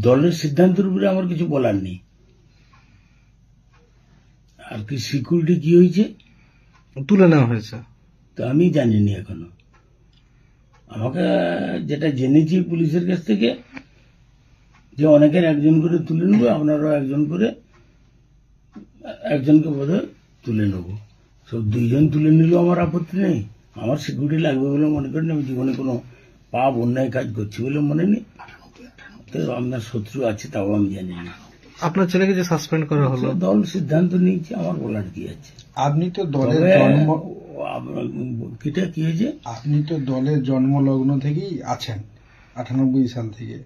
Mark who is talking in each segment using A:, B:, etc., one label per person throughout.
A: দলের সিদ্ধান্তের উপরে আমার কিছু বলার নেই। আর কি সিকিউরিটি কি হয়েছে
B: তুলে নেওয়া হয়েছে
A: তো আমি জানিনি এখনো। আমাকে যেটা জেনেছি পুলিশের কাছ থেকে যে অনেকের একজন করে তুলে নেবো, আপনারাও একজন করে একজনকে বোধহয় তুলে নেবো। সব 2 জন তুলে নিলেও আমার আপত্তি নেই। আমার সিকিউরিটি লাগবে বলে মনে করেন। আমি জীবনে কোনো পাপ অন্যায় কাজ করছি বলে মনে নেই। তো আপনার শত্রু আছে তাও আমি জানি না।
B: আপনার ছেলেকে যে সাসপেন্ড করা হলো,
A: দল সিদ্ধান্ত নিয়েছে, আমার বলার কি আছে।
C: আপনি তো দলের জন্ম
A: কিটা কি হয়েছে,
C: আপনি তো দলের জন্মলগ্ন থেকেই আছেন 98 সাল থেকে।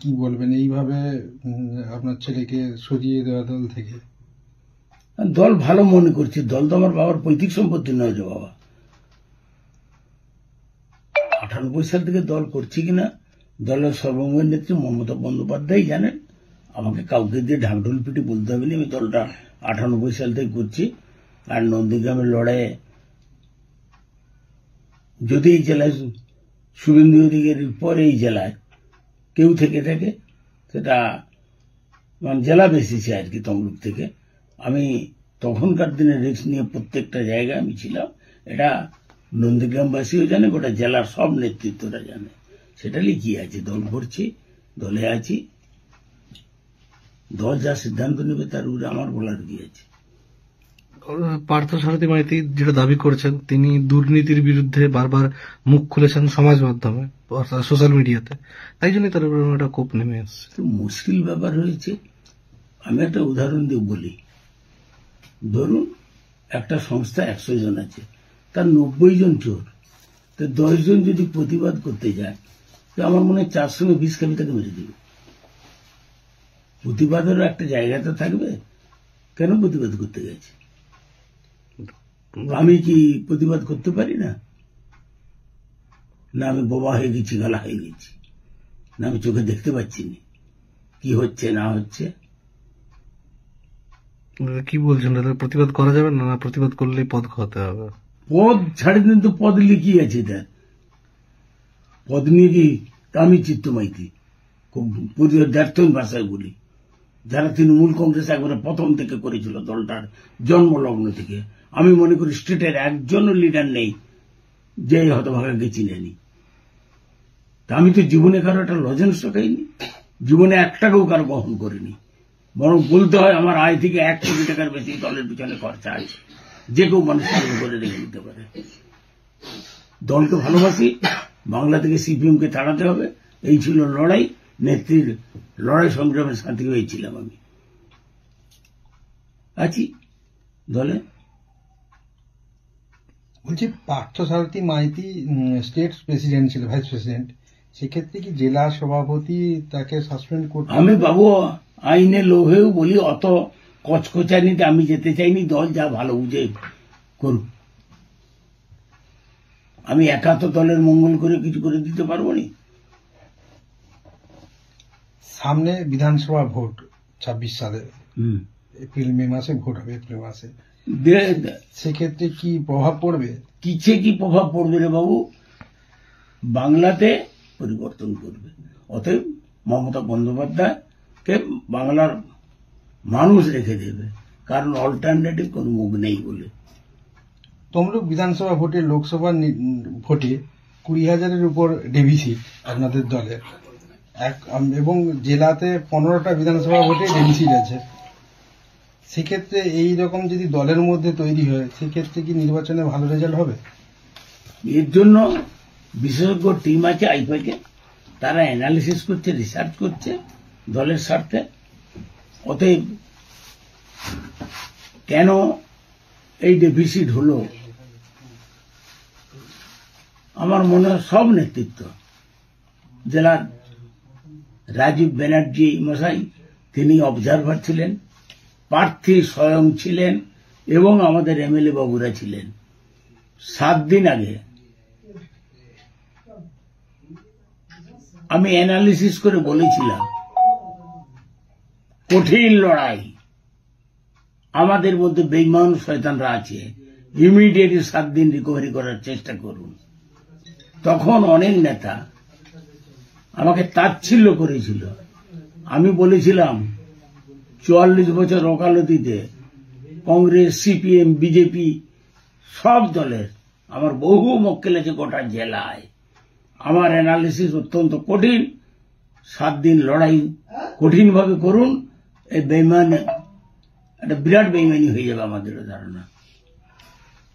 C: কি বলবেন এইভাবে আপনার ছেলেকে সরিয়ে দেওয়া দল থেকে?
A: দল ভালো মনে করছে। দল তো আমার বাবার পৈতৃক সম্পত্তি নয় যে বাবা। 98 সাল থেকে দল করছি কিনা দলের সর্বময় নেত্রী মমতা বন্দ্যোপাধ্যায় জানেন। আমাকে কাউকে দিয়ে ঢাকঢোল পিটি বলতে হবে না। আমি দলটা 98 সাল থেকে করছি। আর নন্দীগ্রামের লড়াইয়ে যদি এই জেলায় শুভেন্দু অধিকারীর পরে এই জেলায় কেউ থেকে থাকে, সেটা মানে জেলা বেসিসে আর কি, তমলুক থেকে। আমি তখনকার দিনে রিস্ক নিয়ে প্রত্যেকটা জায়গায় আমি ছিলাম। এটা নন্দীগ্রামবাসীও জানে, গোটা জেলার সব নেতৃত্বরা জানে। সেটা কি আছে, দল করছি, দলে আছি। দল যা সিদ্ধান্ত নেবে তার উপরে আমার বলার কি আছে।
B: পার্থসারথী মাইতি যেটা দাবি করছেন, তিনি দুর্নীতির বিরুদ্ধে বারবার মুখ খুলেছেন সমাজ মাধ্যমে, সোশ্যাল মিডিয়াতে, তাই জন্য তার উপরে একটা কোপ নেমে আসছে।
A: মুশকিল ব্যাপার হয়েছে। আমি একটা উদাহরণ দিয়ে বলি। ধরুন একটা সংস্থা 100 জন আছে, তার 90 জন চোর। তো 10 জন যদি প্রতিবাদ করতে যায়, তো আমার মনে হয় 4 সঙ্গে 20 খাবি তাকে মেরে দেবে। প্রতিবাদেরও একটা জায়গা তো থাকবে। কেন প্রতিবাদ করতে গেছে? আমি কি প্রতিবাদ করতে পারি না? না আমি বোবা হয়ে গেছি, গালা হয়ে গেছি, না আমি চোখে দেখতে পাচ্ছি না কি হচ্ছে না হচ্ছে।
B: কি বলছেন, প্রতিবাদ করা যাবে না? প্রতিবাদ করলেই পদ খাওয়াতে হবে।
A: পদ ছাড়ে দিন তো। পদ লিখিয়ে আছে তার। পদ নিয়ে কি আমি চিত্তমাইতি ব্যর্থন ভাষায় বলি। যারা তৃণমূল কংগ্রেস একবারে প্রথম থেকে করেছিল, দলটার জন্মলগ্ন থেকে, আমি মনে করি স্টেটের একজনও লিডার নেই যে হতভাগাকে চিনেনি। তা আমি তো জীবনে কারো একটা লজেন্স খাইনি, জীবনে 1 টাকাও কারো বহন করিনি। বরং বলতে হয় আমার আয় থেকে 1 কোটি টাকার বেশি দলের পিছনে খরচা আছে। যে কেউ মানুষ করে রেখে দিতে পারে। দলকে ভালোবাসি, বাংলা থেকে সিপিএম কে তাড়াতে হবে, এই ছিল লড়াই। নেত্রীর লড়াই সংগ্রামের সাথী হয়েছিলাম আমি। আছি দলে।
C: বলছি, পার্থসারথী মাইতি স্টেট প্রেসিডেন্ট ছিল, ভাইস প্রেসিডেন্ট। সেক্ষেত্রে কি জেলা সভাপতি তাকে সাসপেন্ড করতে?
A: আমি বাবু আইনে লোহেও বলি, অত কচকচানিতে আমি যেতে চাইনি। দল যা ভালো বুঝে করুক। আমি একা তো দলের মঙ্গল করে কিছু করে দিতে পারবো না।
C: সামনে বিধানসভা ভোট 26 সালে, এপ্রিল মে মাসে ভোট হবে, এপ্রিল মাসে। সেক্ষেত্রে কি প্রভাব পড়বে?
A: কিছে কি প্রভাব পড়বে রে বাবু? বাংলাতে পরিবর্তন করবে। অতএব মমতা বন্দ্যোপাধ্যায়কে বাংলার মানুষ রেখে দেবে, কারণ অল্টারনেটিভ কোন মুখ নেই বলে।
C: তমলুক বিধানসভা ভোটে, লোকসভা ভোটে 20,000-এর উপর ডেভিসিট আপনাদের দলের, এবং জেলাতে 15টা বিধানসভা ভোটে ডেভিসিট আছে। সেক্ষেত্রে এই রকম যদি দলের মধ্যে তৈরি হয়, সেক্ষেত্রে কি নির্বাচনে ভালো রেজাল্ট হবে?
A: এর জন্য বিশেষজ্ঞ টিম আছে আইপ্যাকে, তারা অ্যানালিসিস করছে, রিসার্চ করছে দলের স্বার্থে। অতএব কেন এই ডেফিসিট হলো, আমার মনে হয় সব নেতৃত্ব, জেলার রাজীব ব্যানার্জি মশাই তিনি অবজারভার ছিলেন, প্রার্থী স্বয়ং ছিলেন, এবং আমাদের এমএলএ বাবুরা ছিলেন। 7 দিন আগে আমি অ্যানালিসিস করে বলেছিলাম কঠিন লড়াই, আমাদের মধ্যে বেঈমান শয়তানরা আছে, ইমিডিয়েটলি 7 দিন রিকভারি করার চেষ্টা করুন। তখন অনেক নেতা আমাকে তাচ্ছিল্য করেছিল। আমি বলেছিলাম 44 বছর ওকালতিতে কংগ্রেস, সিপিএম, বিজেপি সব দলের আমার বহু মক্কেল আছে গোটা জেলায়। আমার অ্যানালিসিস অত্যন্ত কঠিন। 7 দিন লড়াই কঠিনভাবে করুন, এই বেইমানি একটা বিরাট বেইমানি হয়ে যাবে আমাদের ধারণা।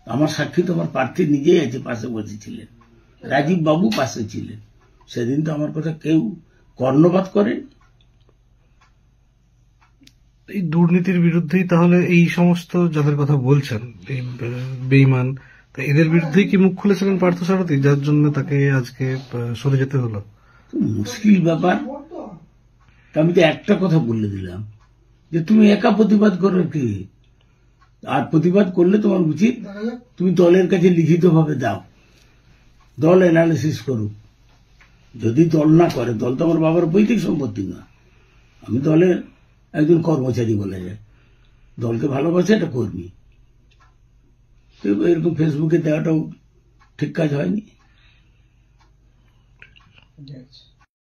A: আমার সাক্ষী তো আমার প্রার্থী নিজেই আছে, পাশে বসেছিলেন, রাজীব বাবু পাশে ছিলেন। সেদিন তো আমার কথা কেউ কর্ণপাত করেন।
B: এই দুর্নীতির বিরুদ্ধেই তাহলে এই সমস্ত যাদের কথা বলছেন, এই বেঈমান, তা এদের বিরুদ্ধেই কি মুখ খুলেছিলেন পার্থসারথী, যার জন্য তাকে আজকে সরে যেতে হলো?
A: মুশকিল ব্যাপার। তা আমি তো একটা কথা বলে দিলাম যে তুমি একা প্রতিবাদ করো কি, আর প্রতিবাদ করলে তোমার উচিত তুমি দলের কাছে লিখিতভাবে দাও, দল অ্যানালিসিস করুক। যদি দল না করে, দল তো আমার বাবার পৈতৃক সম্পত্তি না, আমি দলের একজন কর্মচারী বলা যায়, দলকে ভালোবাসে একটা কর্মী। তো এরকম ফেসবুকে দেওয়াটাও ঠিক কাজ হয়নি।